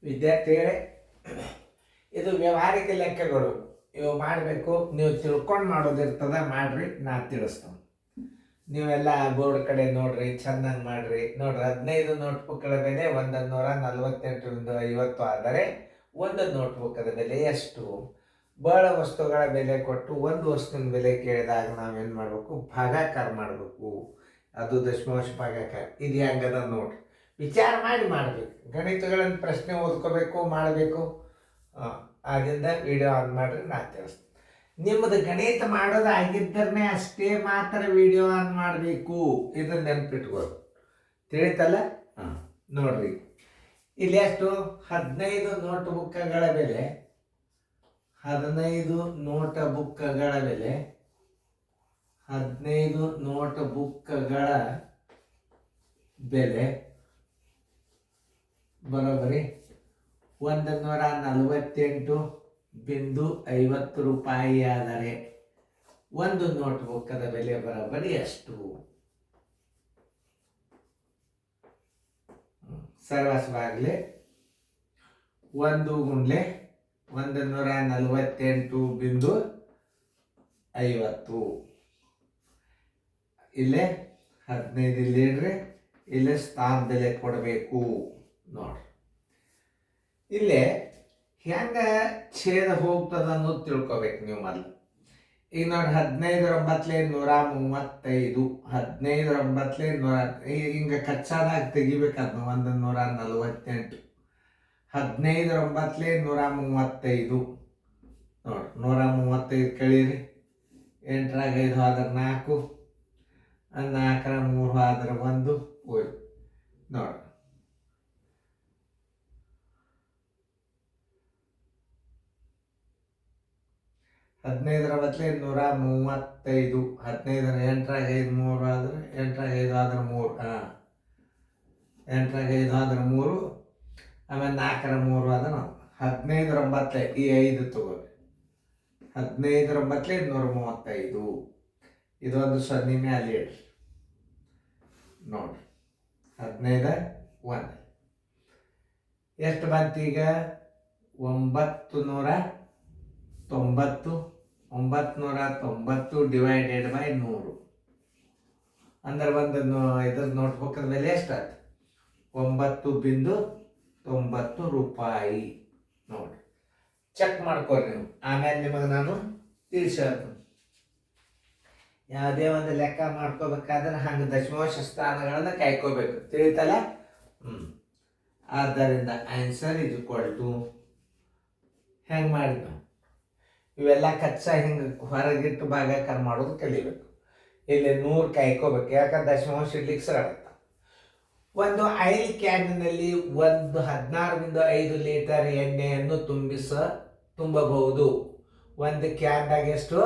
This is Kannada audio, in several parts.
ವಿದ್ಯಾರ್ಥಿಗಳೇ, ಇದು ವ್ಯವಹಾರಿಕ ಲೆಕ್ಕಗಳು. ಇವು ಮಾಡಬೇಕು, ನೀವು ತಿಳ್ಕೊಂಡು ಮಾಡೋದಿರ್ತದ, ಮಾಡ್ರಿ, ನಾ ತಿಳಿಸ್ತಾನೆ. ನೀವೆಲ್ಲ ಬೋರ್ಡ್ ಕಡೆ ನೋಡ್ರಿ, ಚೆನ್ನಾಗಿ ಮಾಡ್ರಿ. ನೋಡ್ರಿ, 15 ನೋಟ್ಬುಕ್ಗಳ ಬೆಲೆ 148.50 ಆದರೆ ಒಂದು ನೋಟ್ಬುಕ್ಕದ ಬೆಲೆ ಎಷ್ಟು? ಬಹಳ ವಸ್ತುಗಳ ಬೆಲೆ ಕೊಟ್ಟು ಒಂದು ವಸ್ತುವಿನ ಬೆಲೆ ಕೇಳಿದಾಗ ನಾವೇನು ಮಾಡಬೇಕು? ಭಾಗಾಕಾರ ಮಾಡಬೇಕು. ಅದು ದಶಮಾಂಶ ಭಾಗಾಕಾರ. ಇದು ಹೆಂಗದ ನೋಡ್ರಿ, ವಿಚಾರ ಮಾಡಿ ಮಾಡಬೇಕು. ಗಣಿತಗಳನ್ನು ಪ್ರಶ್ನೆ ಓದ್ಕೋಬೇಕು, ಮಾಡಬೇಕು. ಆದ್ದರಿಂದ ವಿಡಿಯೋ ಆನ್ ಮಾಡಿರಿ, ನಾ ತಿಳಿಸ್ತೀನಿ. ನಿಮ್ಮದು ಗಣಿತ ಮಾಡೋದು ಆಗಿದ್ದರೇ ಅಷ್ಟೇ ಮಾತ್ರ ವಿಡಿಯೋ ಆನ್ ಮಾಡಬೇಕು. ಇದನ್ನ ನೆನ್ಪಿಟ್ಕೊಳ್ಳಿ. ತಿಳಿತಲ್ಲ? ನೋಡ್ರಿ, ಇಲ್ಲಿ ಎಷ್ಟು? 15 ನೋಟ್ ಬುಕ್ಗಳ ಬೆಲೆ. 15 ನೋಟ್ ಬುಕ್ಗಳ ಬೆಲೆ 15 ನೋಟ್ ಬುಕ್ಗಳ ಬೆಲೆ ಬರೋಬರಿ 148.50 ರೂಪಾಯಿ ಆದರೆ ಒಂದು ನೋಟ್ ಬುಕ್ಕದ ಬೆಲೆ ಬರೋಬರಿ ಎಷ್ಟು? ಸರ್ವಸ್ವಾಗಲಿ 1 ಗುಂಡ್ಲೆ 148.50. ಇಲ್ಲೇ 15 ಇಲ್ಲಿ ಇಡ್ರಿ, ಇಲ್ಲೇ ಸ್ಥಾನ ಬೆಲೆ ಕೊಡಬೇಕು. ನೋಡ್ರಿ, ಇಲ್ಲೇ ಹೆಂಗ ಛೇದ ಹೋಗ್ತದ ಅನ್ನೋದು ತಿಳ್ಕೊಬೇಕು ನೀವು ಮೊದಲು. ಈಗ ನೋಡಿ, 15 15 ಹಿಂಗ ಕಚ್ಚಾದಾಗ ತೆಗಿಬೇಕಂತ 148. 15 135. ನೋಡ್ರಿ, 135 ಕಳೀರಿ. 8 5 ಆದ್ರೆ 4, 4 3 ಆದ್ರೆ 1 ಹೋಯ್ತು. ನೋಡ್ರಿ, 15 135. 15 8 5 3 ಆದ್ರೆ 8 5 ಆದ್ರೆ 3. 8 5 ಆದ್ರೆ 3. ಆಮೇಲೆ 4 3 ಆದ್ರೆ 15 9 ಈ 5 ತಗೋರಿ. 15 9 135. ಇದೊಂದು 0 ಮ್ಯಾಲೆ ಇಡ್ರಿ. ನೋಡ್ರಿ, 15 1 ಎಷ್ಟು ಬಂತೀಗ? 990. 990 ಡಿವೈಡೆಡ್ ಬೈ 100 ಅಂದ್ರೆ ಒಂದು ಇದ್ರ ನೋಟ್ಬುಕ್ ಬೆಲೆ ಎಷ್ಟಾಯ್ತು? 9.90 ರೂಪಾಯಿ. ನೋಡ್ರಿ, ಚೆಕ್ ಮಾಡ್ಕೊಳ್ರಿ ನೀವು. ಆಮೇಲೆ ನಿಮಗೆ ನಾನು ತಿಳಿಸಿ ಹೇಳ್ತೀನಿ. ಯಾವುದೇ ಒಂದು ಲೆಕ್ಕ ಮಾಡ್ಕೋಬೇಕಾದ್ರೆ ಹಂಗೆ ದಶಮಾಂಶ ಸ್ಥಾನಗಳನ್ನು ಕಾಯ್ಕೋಬೇಕು. ತಿಳಿತಲ್ಲ? ಆದ್ದರಿಂದ ಆನ್ಸರ್ ಇದು ಕೊಡ್ತು. ಹೆಂಗೆ ಮಾಡಿದ್ ನಾವು ಇವೆಲ್ಲ ಕಚ್ಚಾ ಹಿಂಗೆ ಹೊರಗಿಟ್ಟು ಭಾಗಾಕಾರ ಮಾಡೋದು ಕಲಿಬೇಕು. ಇಲ್ಲಿ 100 ಕಾಯ್ಕೋಬೇಕು, ಯಾಕಂದ್ರೆ ದಶಮಾಂಶ ಇಡ್ಲಿಕ್ಕೆ ಸರಳ. ಒಂದು ಆಯಿಲ್ ಕ್ಯಾನಿನಲ್ಲಿ 16.5 ಲೀಟರ್ ಎಣ್ಣೆಯನ್ನು ತುಂಬಬಹುದು. ಒಂದು ಕ್ಯಾನ್ದಾಗ ಎಷ್ಟು?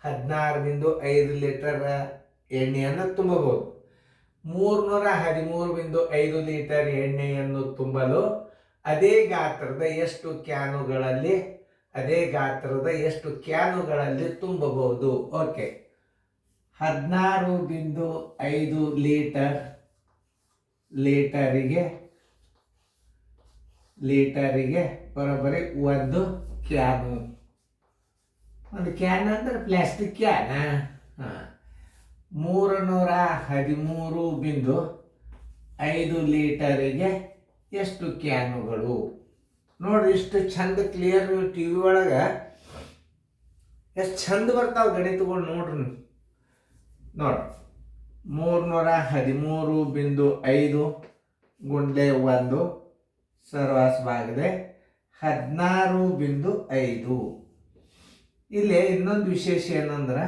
16.5 ಲೀಟರ್ ಎಣ್ಣೆಯನ್ನು ತುಂಬಬಹುದು. 313.5 ಲೀಟರ್ ಎಣ್ಣೆಯನ್ನು ತುಂಬಲು ಅದೇ ಗಾತ್ರದ ಎಷ್ಟು ಕ್ಯಾನುಗಳಲ್ಲಿ ತುಂಬಬಹುದು? ಓಕೆ, 16.5 ಲೀಟರಿಗೆ ಬರೋಬ್ಬರಿ ಒಂದು ಕ್ಯಾನು. ಒಂದು ಕ್ಯಾನ್ ಅಂದ್ರೆ ಪ್ಲಾಸ್ಟಿಕ್ ಕ್ಯಾನ. 313.5 ಲೀಟರಿಗೆ ಎಷ್ಟು ಕ್ಯಾನುಗಳು? ನೋಡ್ರಿ, ಇಷ್ಟು ಚಂದ ಕ್ಲಿಯರ್ ಟಿ ವಿ ಒಳಗೆ ಎಷ್ಟು ಚಂದ ಬರ್ತಾವೆ ಗಣಿತಗಳು. ನೋಡ್ರಿ, 313.5 ಗುಂಡ್ಲೆ 1 ಸರ್ವಾಸವಾಗಿದೆ 16.5. ಇಲ್ಲಿ ಇನ್ನೊಂದು ವಿಶೇಷ ಏನಂದ್ರೆ,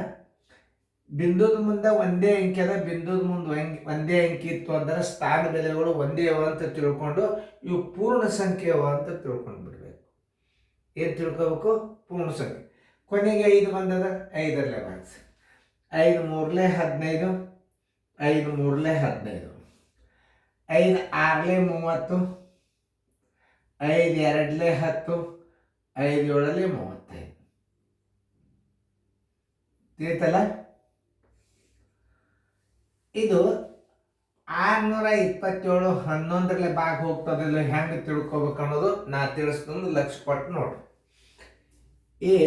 ಬಿಂದುದ ಮುಂದೆ ಒಂದೇ ಅಂಕಿ ಅದ, ಬಿಂದುದ ಮುಂದೆ ಒಂದೇ ಅಂಕಿ ಇತ್ತು ಅಂದ್ರೆ ಸ್ಥಾನ ಬೆಲೆಗಳು ಒಂದೇ ಅವ ಅಂತ ತಿಳ್ಕೊಂಡು ಇವು ಪೂರ್ಣ ಸಂಖ್ಯೆ ಅವ ಅಂತ ತಿಳ್ಕೊಂಡು ಬಿಡ್ಬೇಕು. ಏನು ತಿಳ್ಕೊಬೇಕು? ಪೂರ್ಣ ಸಂಖ್ಯೆ. ಕೊನೆಗೆ 5 ಬಂದದ, 5ರಲ್ಲೇ ಭಾಗಿಸಿ. 5 3 15. 5 3 15. 5 6 30. 5 2 10. 5 7 35. ತಿಳಿತಲ್ಲ? ಇದು 627 11 ಭಾಗ ಹೋಗ್ತದಿಲ್ಲ ಹೆಂಗೆ ತಿಳ್ಕೊಬೇಕು ಅನ್ನೋದು ನಾ ತಿಳಿಸ್ಕೊಂಡು ಲಕ್ಷ ಕೊಟ್ಟು ನೋಡ್ರಿ. ಎ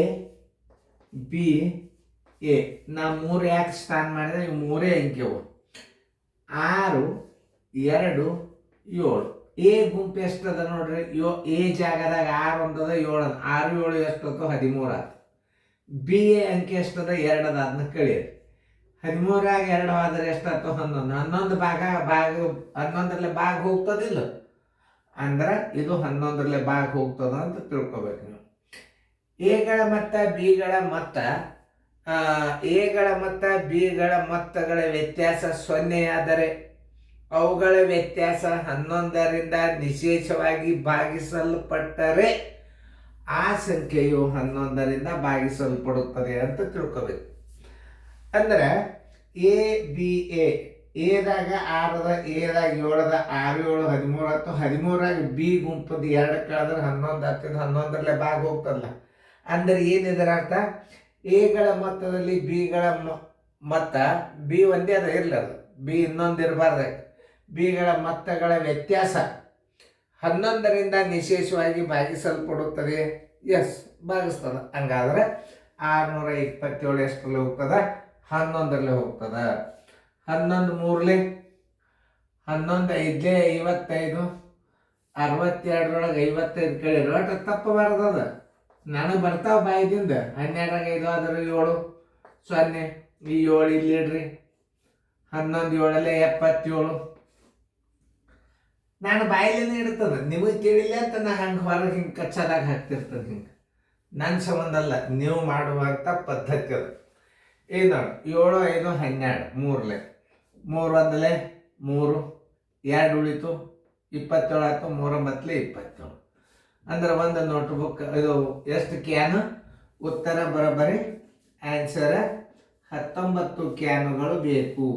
ಬಿ ಎ ನಾ 3 ಯಾಕೆ ಸ್ಥಾನ ಮಾಡಿದ್ರೆ ಇವು 3 ಅಂಕೆವು 6 2 7. ಎ ಗುಂಪು ಎಷ್ಟದ ನೋಡ್ರಿ, ಎ ಜಾಗದಾಗ 6 ಒಂದದ 7 ಅದ 6 7 ಎಷ್ಟತ್ತು 13 ಆಯ್ತು. ಬಿ ಎ ಅಂಕೆ ಎಷ್ಟದ 2 ಅದ ಅದನ್ನ ಕಳಿಯಿರಿ. 13 2 ಆದ್ರೆ ಎಷ್ಟಾಯ್ತು 11. 11 ಭಾಗ 11 ಭಾಗ ಹೋಗ್ತದಿಲ್ಲ ಅಂದ್ರೆ ಇದು 11 ಭಾಗ ಹೋಗ್ತದ ಅಂತ ತಿಳ್ಕೊಬೇಕು ನೀವು. ಎಗಳ ಮತ್ತು ಬಿಗಳ ಮೊತ್ತ ಎಗಳ ಮತ್ತು ಬಿಗಳ ಮೊತ್ತಗಳ ವ್ಯತ್ಯಾಸ 0 ಆದರೆ ಅವುಗಳ ವ್ಯತ್ಯಾಸ 11ರಿಂದ ನಿಶೇಷವಾಗಿ ಭಾಗಿಸಲ್ಪಟ್ಟರೆ ಆ ಸಂಖ್ಯೆಯು 11ರಿಂದ ಭಾಗಿಸಲ್ಪಡುತ್ತದೆ ಅಂತ ತಿಳ್ಕೊಬೇಕು. ಅಂದ್ರೆ ಎ ಬಿ ಎದಾಗ 6 ಅದ, ಎದಾಗ 7 ಅದ, 6 7 13 ಆಯ್ತು. 13 ಬಿ ಗುಂಪದ 2 ಕಳೆದ್ರೆ 11 ಆಗ್ತದೆ. 11 ಭಾಗ ಹೋಗ್ತದಲ್ಲ ಅಂದ್ರೆ ಏನಿದರ ಅರ್ಥ, ಎಗಳ ಮೊತ್ತದಲ್ಲಿ ಬಿಗಳ ಮೊತ್ತ ಬಿ ಒಂದೇ ಅದ ಇರ್ಲದು, ಬಿ ಇನ್ನೊಂದು ಇರಬಾರ್ದ. ಬಿಗಳ ಮೊತ್ತಗಳ ವ್ಯತ್ಯಾಸ 11ರಿಂದ ನಿಶೇಷವಾಗಿ ಭಾಗಿಸಲ್ಪಡುತ್ತದೆ. ಎಸ್ ಭಾಗಿಸ್ತದ. ಹಂಗಾದ್ರೆ 627 ಎಷ್ಟರಲ್ಲಿ ಹೋಗ್ತದ 11ರಲ್ಲಿ ಹೋಗ್ತದ. 11 3 11 5 55 62 55 ಕಳಿರಿ. ಒಟ್ಟು ತಪ್ಪು ಬರ್ತದ. ನನಗೆ ಬರ್ತಾವ ಬಾಯಿದಿಂದ. 12 5 ಆದ್ರೆ 7 0. ಈ 7 ಇಲ್ಲಿ ಇಡ್ರಿ. 11 7 77. ನಾನು ಬಾಯಿಲೇನೆ ಇಡ್ತದೆ, ನಿಮಗೆ ತಿಳಿಲ್ಲ ಅಂತ ನಾ ಹಂಗೆ ಹೊರಗೆ ಹಿಂಗೆ ಕಚ್ಚದಾಗ ಹಾಕ್ತಿರ್ತದೆ. ಹಿಂಗೆ ನನ್ನ ಸಂಬಂಧ ಅಲ್ಲ, ನೀವು ಮಾಡುವಂಥ ಪದ್ಧತಿ ಅದು. ಈಗ ನೋಡಿ 7 5 12 3 1 3 2 ಉಳಿತು 27 ಆಯ್ತು. 3 9 27 ಅಂದ್ರೆ ಒಂದು ನೋಟ್ಬುಕ್ ಇದು ಎಷ್ಟು ಕ್ಯಾನು? ಉತ್ತರ ಬರೋಬ್ಬರಿ ಆನ್ಸರ್ 19 ಕ್ಯಾನುಗಳು ಬೇಕು.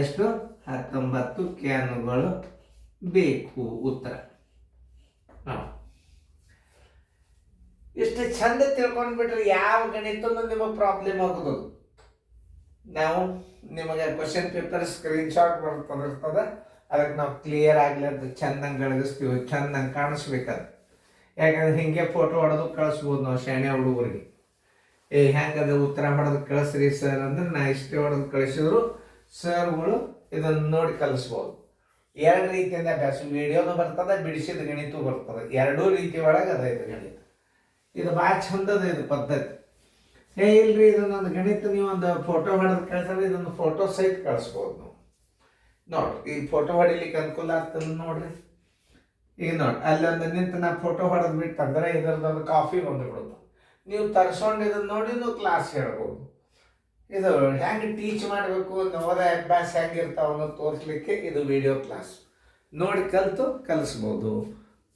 ಎಷ್ಟು? 19 ಕ್ಯಾನುಗಳು ಬೇಕು ಉತ್ತರ. ಇಷ್ಟು ಚಂದ ತಿಳ್ಕೊಂಡ್ಬಿಟ್ರೆ ಯಾವ ಗಣಿತನೂ ನಿಮಗೆ ಪ್ರಾಬ್ಲಮ್ ಆಗೋದು. ನಾವು ನಿಮಗೆ ಕ್ವಶನ್ ಪೇಪರ್ ಸ್ಕ್ರೀನ್ಶಾಟ್ ಬರ್ತದೆ, ಅದಕ್ಕೆ ನಾವು ಕ್ಲಿಯರ್ ಆಗಲಿ ಅಂತ ಚಂದಂಗೆ ಗಳಿಸ್ತೀವಿ, ಚಂದಂಗೆ ಕಾಣಿಸ್ಬೇಕದು. ಯಾಕಂದ್ರೆ ಹಿಂಗೆ ಫೋಟೋ ಹೊಡೆದು ಕಳಿಸ್ಬೋದು ನಾವು ಶಾಣೆ ಹುಡುಗರಿಗೆ. ಹೆಂಗದ ಉತ್ತರ ಹೊಡೆದು ಕಳಿಸ್ರಿ ಸರ್ ಅಂದ್ರೆ ನಾ ಇಷ್ಟೇ ಹೊಡೆದು ಕಳಿಸಿದ್ರು ಸರ್ಗಳು ಇದನ್ನು ನೋಡಿ ಕಲಿಸ್ಬೋದು. 2 ರೀತಿಯಿಂದ ಅಭ್ಯಾಸ, ವಿಡಿಯೋನು ಬರ್ತದೆ, ಬಿಡಿಸಿದ ಗಣಿತ ಬರ್ತದೆ. 2 ರೀತಿ ಒಳಗೆ ಅದ ಇದು ಗಣಿತ. ಇದು ಭಾಳ ಚಂದದ ಇದು ಪದ್ಧತಿ. ಇಲ್ರಿ ಇದನ್ನೊಂದು ಗಣಿತ ನೀವು ಒಂದು ಫೋಟೋ ಹೊಡೆದು ಕಳಿಸಿದ್ರೆ ಇದೊಂದು ಫೋಟೋ ಸಹಿತ ಕಳಿಸ್ಬೋದು ನಾವು. ನೋಡ್ರಿ ಈ ಫೋಟೋ ಹೊಡಿಲಿಕ್ಕೆ ಅನುಕೂಲ ಆಗ್ತದೆ ನೋಡ್ರಿ. ಈಗ ನೋಡಿ ಅಲ್ಲೊಂದು ನಿಂತು ನಾ ಫೋಟೋ ಹೊಡೆದು ಬಿಟ್ಟಂದ್ರೆ ಇದರದೊಂದು ಕಾಫಿ ಬಂದುಬಿಡುತ್ತೆ. ನೀವು ತರ್ಸ್ಕೊಂಡು ಇದನ್ನು ನೋಡಿ ನೀವು ಕ್ಲಾಸ್ ಹೇಳ್ಬೋದು. ಇದು ಹೆಂಗೆ ಟೀಚ್ ಮಾಡಬೇಕು, ನವೋದಯ ಅಭ್ಯಾಸ ಹೆಂಗಿರ್ತಾವ ಅನ್ನೋದು ತೋರಿಸ್ಲಿಕ್ಕೆ ಇದು ವಿಡಿಯೋ ಕ್ಲಾಸ್. ನೋಡಿ ಕಲಿತು ಕಲಿಸ್ಬೋದು,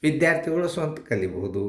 ವಿದ್ಯಾರ್ಥಿಗಳು ಸ್ವಂತ ಕಲಿಬಹುದು.